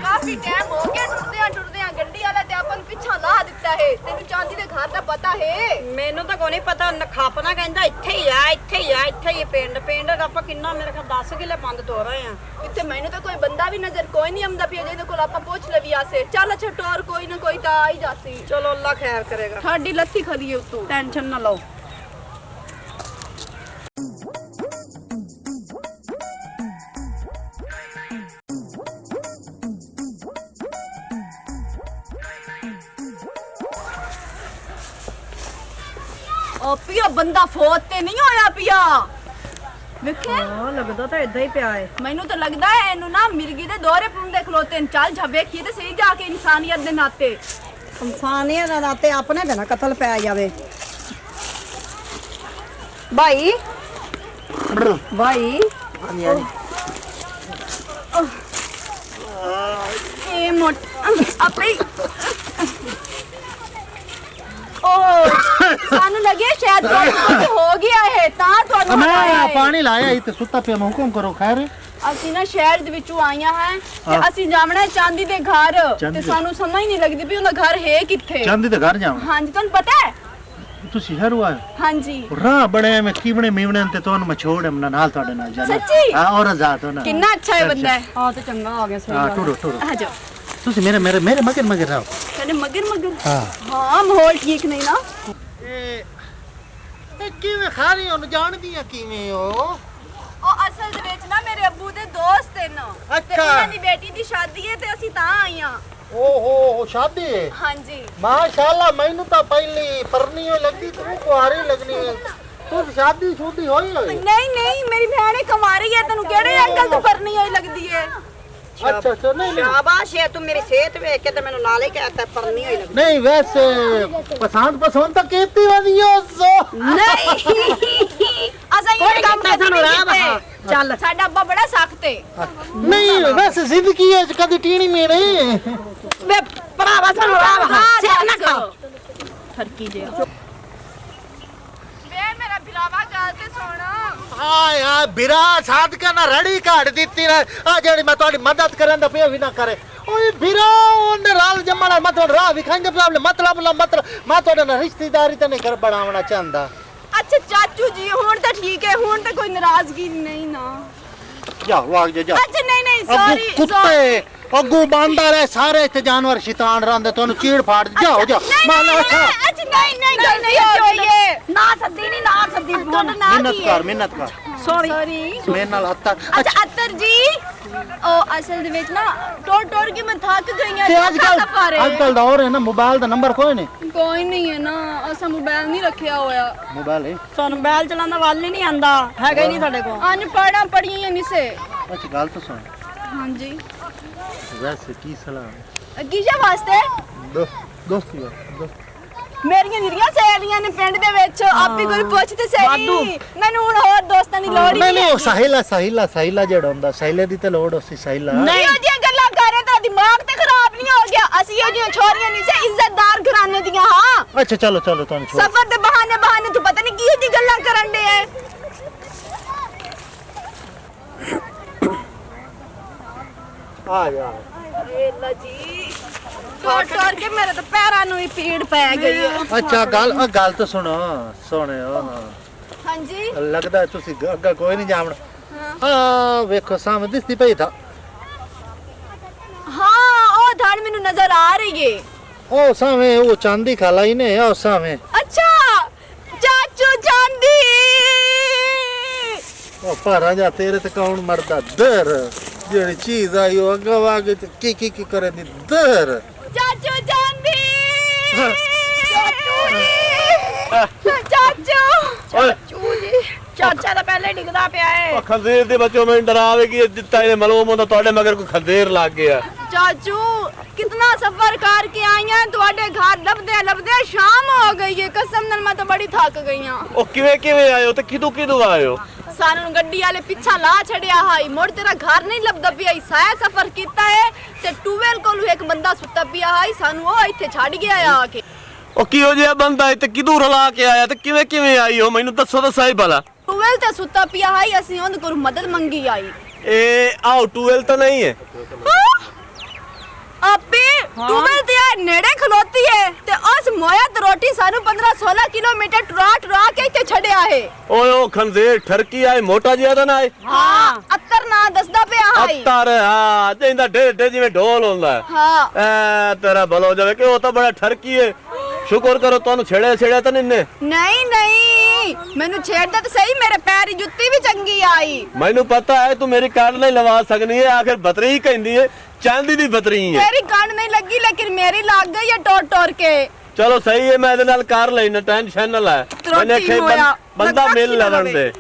काफी टाइम हो गया टुरदे गड्डी वाला ते अपन पिछा ला दिता है। तेनु चांदी दे घर दा पता है? ਮੈਨੂੰ ਤਾਂ ਕੋਈ ਨਹੀਂ ਪਤਾ। ਨਖਾਪਣਾ ਕਹਿੰਦਾ ਇੱਥੇ ਹੀ ਆ ਪਿੰਡ ਆਪਾਂ ਕਿੰਨਾ ਮੇਰੇ ਖਿਆਲ 10 ਕਿਲੇ ਬੰਦ ਤੋਰ ਰਹੇ ਆ। इत्थे मैनू तो कोई बंदा भी नजर कोई नहीं आंदा पिया जेदे कोल आपां पूछ लवी आसे। चल अच्छा टोर कोई ना कोई ता आ ही जासी। ਚਲੋ ਅੱਲਾ ਖੈਰ ਕਰੇਗਾ। साडी लत्ती खली है उतो ਟੈਨਸ਼ਨ ਨਾ ਲਓ। ओ पिया बंदा फोत ते नहीं होया पिया वेखे। ਹਾਂ ਲੱਗਦਾ ਤਾਂ ਇਦਾਂ ਹੀ ਪਿਆ ਹੈ। मैनू तो लगदा है एनू ना मिर्गी दे दौरे पुंदे खलोते न। चल जा वेखिए ते सही जाके इंसानियत दे नाते। ਇਨਸਾਨੀਅਤ ਦੇ ਨਾਤੇ ਆਪਣੇ ਤੇ ਨਾ ਕਤਲ ਪੈ ਜਾਵੇ। ਭਾਈ ਹਾਂਜੀ ਹਾਂਜੀ ए मोट अपनी ओ सानू लगे शायद कुछ हो गया है ता ਤੁਹਾਨੂੰ ਮੈਂ ਪਾਣੀ ਲਾਇਆ ਸੀ ਤੇ ਸੁੱਤਾ ਪਿਆ। ਮੈਂ ਹੁਕਮ ਕਰੋ ਖੈਰ। ਅਸੀਂ ਨਾ ਸ਼ਹਿਰ ਦੇ ਵਿੱਚੋਂ ਆਈਆਂ ਹਾਂ ਤੇ ਅਸੀਂ ਜਾਵਣਾ ਚਾਂਦੀ ਦੇ ਘਰ ਤੇ ਸਾਨੂੰ ਸਮਝ ਨਹੀਂ ਲੱਗਦੀ ਵੀ ਉਹਦਾ ਘਰ ਹੈ ਕਿੱਥੇ। ਚਾਂਦੀ ਦੇ ਘਰ ਜਾਵਾਂ? ਹਾਂਜੀ ਤੁਹਾਨੂੰ ਪਤਾ ਹੈ? ਤੁਸੀਂ ਸ਼ਹਿਰੋਂ ਆਏ? ਹਾਂਜੀ ਰਾਹ ਬੜੇ ਮੈਂ ਕੀਵਣੇ ਮੀਵਣੇ ਤੇ ਤੁਹਾਨੂੰ ਮੈਂ ਛੋੜ ਆਮਨਾ ਨਾਲ ਤੁਹਾਡੇ ਨਾਲ ਜਾਣਾ। ਸੱਚੀ? ਹਾਂ ਔਰ ਆਜ਼ਾਦ ਹੋਣਾ। ਕਿੰਨਾ ਅੱਛਾ ਹੈ ਬੰਦਾ ਹੈ। ਆ ਤੇ ਚੰਗਾ ਆ ਗਿਆ ਸਹੀ ਹਾਂ ਗੱਲ। ਟੁਰੋ ਆ ਜਾਓ। ਤੁਸੀਂ ਮੇਰੇ ਮਗਰ ਰਹੋ। ਕਹਿੰਦੇ ਮਗਰ ਹਾਂ ਹਾਂ ਮਾਹੌਲ ਠੀਕ ਨਹੀਂ ਨਾ। ਇਹ ਕਿਵੇਂ ਖਾ ਰਹੀ ਹੋ? ਜਾਣਦੀਆਂ ਕਿਵੇਂ ਹੋ? ਉਹ ਅਸਲ ਦੇ ਵਿੱਚ ਨਾ ਮੇਰੇ ਅੱਬੂ ਦੇ ਦੋਸਤ ਨੇ ਤੇ ਅੱਛਾ। ਉਹਨਾਂ ਦੀ ਬੇਟੀ ਦੀ ਸ਼ਾਦੀ ਹੈ ਤੇ ਅਸੀਂ ਤਾਂ ਆਈਆਂ। ਓਹੋ ਸ਼ਾਦੀ ਹੈ? ਹਾਂਜੀ ਮਾਸ਼ਾਅੱਲਾ ਮੈਨੂੰ ਤਾਂ ਪਹਿਲੀ ਪਰਨੀ ਹੋਈ ਲੱਗਦੀ ਤੂੰ ਕੁਆਰੀ ਲੱਗਣੀ ਹੈ। ਤੂੰ ਸ਼ਾਦੀ ਛੁੱਟੀ ਹੋਈ ਹੋਈ? ਨਹੀਂ ਮੇਰੀ ਭੈਣ ਕੁਮਾਰੀ ਹੈ। ਤੈਨੂੰ ਕਿਹੜੇ ਐਂਗਲ ਤੋਂ ਕਰਨੀ ਹੋਈ ਲੱਗਦੀ ਹੈ? ਅੱਛਾ ਅੱਛਾ ਨਹੀਂ ਸ਼ਾਬਾਸ਼ ਹੈ ਤੂੰ ਮੇਰੀ ਸਿਹਤ ਵੇਖ ਕੇ ਤੇ ਮੈਨੂੰ ਨਾਲ ਹੀ ਕਹਿਤਾ ਪਰਨੀ ਹੋਈ ਲੱਗਦੀ। ਨਹੀਂ ਵੈਸੇ ਪਸੰਦ ਤਾਂ ਕੀਤੀ ਵਧੀਆ ਸੋ ਨਹੀਂ ਅਸਾਂ ਇਹ ਕੰਮ ਕੀਤਾ ਸਾਨੂੰ ਰਾਹ ਵਿਖਾ। ਚੱਲ ਸਾਡਾ ਅੱਬਾ ਬੜਾ ਸਖਤ ਹੈ। ਨਹੀਂ ਵੈਸੇ ਜ਼ਿੰਦਗੀ ਹੈ ਕਦੀ ਟੀਣੀ ਮੇਰੇ ਵੇ ਭਰਾਵਾ ਸਾਨੂੰ ਰਾਹ ਵਿਖਾ। ਸਿਰ ਨਾ ਖਾ। ਠਰਕੀ ਜੇ ਵੇ ਮੇਰਾ ਬਿਲਾਵਾ ਗੱਲ ਤੇ ਸੁਣ। ਹਾਏ ਆ ਬਿਰਾ ਸਾਦਕਾ ਨਾ ਰੜੀ ਕਾੜ ਦਿੱਤੀ ਨਾ ਆ ਜਿਹੜੀ ਮੈਂ ਤੁਹਾਡੀ ਮਦਦ ਕਰਨ ਦਾ ਪਿਆ ਵੀ ਨਾ ਕਰੇ। ਓਏ ਬਿਰਾ ਉਹਨੇ ਰਾਲ ਜੰਮਣਾ ਮਤਲਬ ਰਾਹ ਵਿਖਾਂਗੇ ਮਤਲਬ ਮੈਂ ਤੁਹਾਡੇ ਨਾਲ ਰਿਸ਼ਤੇਦਾਰੀ ਤਾਂ ਨਹੀਂ ਕਰ ਬਣਾਉਣਾ ਚਾਹੁੰਦਾ। ਅੱਛਾ ਚਾਚੂ ਜੀ ਹੁਣ ਤਾਂ ਠੀਕ ਹੈ। ਹੁਣ ਤਾਂ ਕੋਈ ਨਾਰਾਜ਼ਗੀ ਨਹੀਂ ਨਾ। ਜਾ ਵਾਗ ਜਾ ਅੱਛਾ ਨਹੀਂ ਅੱਗੂ ਸੌਰੀ ਕੁੱਤੇ ਅੱਗੂ ਬਾਂਦਾ ਰਹੇ ਸਾਰੇ ਇੱਥੇ ਜਾਨਵਰ ਸ਼ੈਤਾਨ ਰਹਿੰਦੇ ਤੁਹਾਨੂੰ ਚੀੜ ਫਾੜ ਜਾਓ ਜਾ ਮਾਨਾ ਅੱਛਾ ਅੱਛਾ ਨਹੀਂ ਗੱਲ ਨਹੀਂ ਹੋਈ ਨਾ ਸੱਦੀ ਨਹੀਂ ਨਾ ਸੱਦੀ। ਤੁਹਾਡਾ ਨਾਮ ਕੀ ਹੈ? ਮਿਹਨਤ ਕਰ ਸੌਰੀ ਮੇਰੇ ਨਾਲ ਹੱਥ ਅੱਛਾ ਅਤਰ ਜੀ ਉਹ ਅਸਲ ਦੇ ਵਿੱਚ ਨਾ ਟੋਰ ਕੇ ਮੈਂ ਥੱਕ ਗਈ ਹਾਂ। ਤੇ ਅੱਜ ਕੱਲ ਦਾ ਹੋਰ ਹੈ ਨਾ ਮੋਬਾਈਲ ਦਾ ਨੰਬਰ ਕੋਈ ਨਹੀਂ ਹੈ ਨਾ। ਅਸਾਂ ਮੋਬਾਈਲ ਨਹੀਂ ਰੱਖਿਆ ਹੋਇਆ। ਮੋਬਾਈਲ ਹੈ ਸਾਨੂੰ ਮੋਬਾਈਲ ਚਲਾਉਣ ਦਾ ਵੱਲ ਹੀ ਨਹੀਂ ਆਂਦਾ ਹੈਗਾ ਹੀ ਨਹੀਂ ਸਾਡੇ ਕੋਲ। ਅਨਪੜ੍ਹਾਂ ਪੜੀਆਂ ਨਹੀਂ ਸੇ। ਅੱਛਾ ਗੱਲ ਤਾਂ ਸੁਣ ਹਾਂਜੀ ਵੈਸੇ ਕੀ ਸਲਾਹ ਕਿਹਦੇ ਵਾਸਤੇ? ਦੋਸਤੀ ਮੇਰੀਆਂ ਨਿਰੀਆਂ ਸਹੇਲੀਆਂ ਨੇ ਪਿੰਡ ਦੇ ਵਿੱਚ ਆਪੀ ਕੋਈ ਪੁੱਛਦੇ ਸਹੀ ਮੈਨੂੰ ਹੁਣ ਹੋਰ ਦੋਸਤਾਂ ਦੀ ਲੋੜ ਹੀ ਨਹੀਂ ਉਹ ਸਾਹਿਲਾ ਜਿਹੜਾ ਹੁੰਦਾ ਸਾਹਿਲੇ ਦੀ ਤੇ ਲੋੜ ਉਸੇ ਸਾਹਿਲਾ ਨਹੀਂ ਉਹਦੀਆਂ ਗੱਲਾਂ ਕਰ ਰਹੇ ਤਾਂ ਦਿਮਾਗ ਤੇ ਖਰਾਬ ਨਹੀਂ ਹੋ ਗਿਆ। ਅਸੀਂ ਉਹਦੀਆਂ ਛੋਰੀਆਂ ਨਹੀਂ ਸੇ ਇੱਜ਼ਤਦਾਰ ਘਰਾਣੇ ਦੀਆਂ। ਹਾਂ ਅੱਛਾ ਚਲੋ ਤੁਹਾਨੂੰ ਛੋੜ ਸਫਰ ਦੇ ਬਹਾਨੇ ਤੂੰ ਪਤਾ ਨਹੀਂ ਕੀ ਦੀ ਗੱਲਾਂ ਕਰਨ ਦੇ ਐ। ਆ ਯਾਰ ਏ ਅੱਲਾ ਜੀ ਟੋਰ ਕੇ ਮੇਰੇ ਤਾਂ ਪੈਰਾਂ ਨੂੰ ਹੀ ਪੀੜ ਪੈ ਗਈ ਹੈ। ਅੱਛਾ ਗੱਲ ਤਾਂ ਸੁਣਿਓ ਹਾਂਜੀ ਲੱਗਦਾ ਤੁਸੀਂ ਅੱਗਾ ਕੋਈ ਨਹੀਂ ਜਾਵਣ। ਹਾਂ ਵੇਖੋ ਸਾਹਮਣੇ ਦਿਸਦੀ ਪਈ ਤਾਂ ਹਾਂ ਉਹ ਧੜ ਮੈਨੂੰ ਨਜ਼ਰ ਆ ਰਹੀ ਏ। ਉਹ ਸਾਹਮਣੇ ਉਹ ਚਾਂਦੀ ਖਾਲਾਈ ਨੇ ਉਹ ਸਾਹਮਣੇ। ਅੱਛਾ ਚਾਚੂ ਚਾਂਦੀ ਉਹ ਭਾਰਾ ਜਾ ਤੇਰੇ ਤੇ ਕੌਣ ਮਰਦਾ ਦਰ ਜਿਹੜੀ ਚੀਜ਼ ਆਈ ਉਹ ਅੱਗਾ ਵਾਗੇ ਤੇ ਕੀ ਕਰੇ ਦੀ ਦਰ ਚਾਚੂ ਚਾਂਦੀ ਚਾਚੂ ਜੀ ਚਾਚਾ ਤਾਂ ਪਹਿਲੇ ਡਿੱਗਦਾ ਪਿਆ ਏ। ਖੰਜ਼ੀਰ ਦੇ ਬੱਚੋ ਮੈਨੂੰ ਡਰਾਵੇਗੀ ਜਿੱਤਾ ਇਹਨੇ ਮਾਲੂਮ ਹੁੰਦਾ ਤੁਹਾਡੇ ਮਗਰ ਕੋਈ ਖੰਜ਼ੀਰ ਲੱਗ ਗਿਆ। ਚਾਚੂ कितना सफर करके आई हैं ਤੁਹਾਡੇ ਘਰ ਲੱਭਦੇ ਸ਼ਾਮ ਹੋ ਗਈ ਹੈ। ਕਸਮ ਨਾਲ ਮੈਂ ਤਾਂ ਬੜੀ ਥੱਕ ਗਈ ਹਾਂ। ਉਹ ਕਿਵੇਂ ਆਇਓ ਤੇ ਕਿਦੋਂ ਆਇਓ? ਸਾਨੂੰ ਗੱਡੀ ਵਾਲੇ ਪਿੱਛਾ ਲਾ ਛੜਿਆ ਹਾਈ ਮੁੜ ਤੇਰਾ ਘਰ ਨਹੀਂ ਲੱਭਦਾ ਪਿਆ। ਸਾਇਆ ਸਫਰ ਕੀਤਾ ਹੈ ਤੇ ਟੂਵੈਲ ਕੋਲ ਇੱਕ ਬੰਦਾ ਸੁੱਤਾ ਪਿਆ ਹਾਈ ਸਾਨੂੰ ਉਹ ਇੱਥੇ ਛੱਡ ਗਿਆ ਆ ਕੇ। ਉਹ ਕਿਹੋ ਜਿਹਾ ਬੰਦਾ ਹੈ ਤੇ ਕਿਦੋਂ ਰਲਾ ਕੇ ਆਇਆ ਤੇ ਕਿਵੇਂ ਆਈ ਹੋ ਮੈਨੂੰ ਦੱਸੋ ਤਾਂ ਸਹੀ ਭਲਾ। ਟੂਵਲ ਤੇ ਸੁੱਤਾ ਪਿਆ ਹੈ ਅਸੀਂ ਉਹਦੇ ਕੋਲ ਮਦਦ ਮੰਗੀ ਆਈ ਇਹ ਆਓ ਟੂਵੈਲ ਤਾਂ ਨਹੀਂ ਹੈ ਆਪੇ ਟੂਵਲ ਤੇ ਆ ਨੇੜੇ ਖਲੋਤੀ ਹੈ ਤੇ ਉਸ ਮੋਇਆ ਤੇ ਰੋਟੀ ਸਾਨੂੰ 15-16 ਕਿਲੋਮੀਟਰ ਟੁਰਾ ਕੇ ਇੱਥੇ ਛੱਡਿਆ ਹੈ ਓਏ ਉਹ ਖੰਜ਼ੇਰ ਠਰਕੀ ਆਏ ਮੋਟਾ ਜਿਹਾ ਤਾਂ ਨਾ ਆਏ ਹਾਂ ਅੱਤਰ ਨਾ ਦੱਸਦਾ ਪਿਆ ਹੈ ਅੱਤਰ ਹਾਂ ਜਿੰਦਾ ਡੇ ਜਿਵੇਂ ਢੋਲ ਹੁੰਦਾ ਹੈ ਹਾਂ ਐ ਤੇਰਾ ਭਲਾ ਹੋ ਜਾਵੇ ਕਿ ਉਹ ਤਾਂ ਬੜਾ ਠਰਕੀ ਹੈ ਸ਼ੁਕਰ ਕਰੋ ਤੁਹਾਨੂੰ ਛੇੜਿਆ ਤਾਂ ਨਹੀਂ ਨਹੀਂ ਮੈਨੂੰ ਛੇੜਦਾ ਤਾਂ ਸਹੀ ਮੇਰੇ ਪੈਰ ਦੀ ਜੁੱਤੀ ਵੀ ਚੰਗੀ ਆਈ ਮੈਨੂੰ ਪਤਾ ਹੈ ਤੂੰ ਮੇਰੀ ਕਾਰਡ ਨਹੀਂ ਲਵਾ ਸਕਣੀ ਹੈ ਆਖਿਰ ਬਤਰੀ ਕਹਿੰਦੀ ਹੈ ਚਾਂਦੀ ਦੀ ਬਤਰੀ ਹੈ ਮੇਰੀ ਕੰਨ ਨਹੀਂ ਲੱਗੀ ਲੇਕਿਨ ਮੇਰੀ ਲੱਗ ਗਈ ਹੈ ਟੋਰ ਕੇ ਚਲੋ ਸਹੀ ਹੈ ਮੈਂ ਇਹਦੇ ਨਾਲ ਕਾਰ ਲੈਣਾ ਟੈਨਸ਼ਨ ਨਾ ਲੈ ਤਰੋਟੀ ਮੈਨੇ ਹੋਇਆ। ਬੰਦਾ ਮੈਂ ਮਿਲ ਸਾਖੀ ਨਾ ਲੈਣ ਲਵੇ। ਦੇ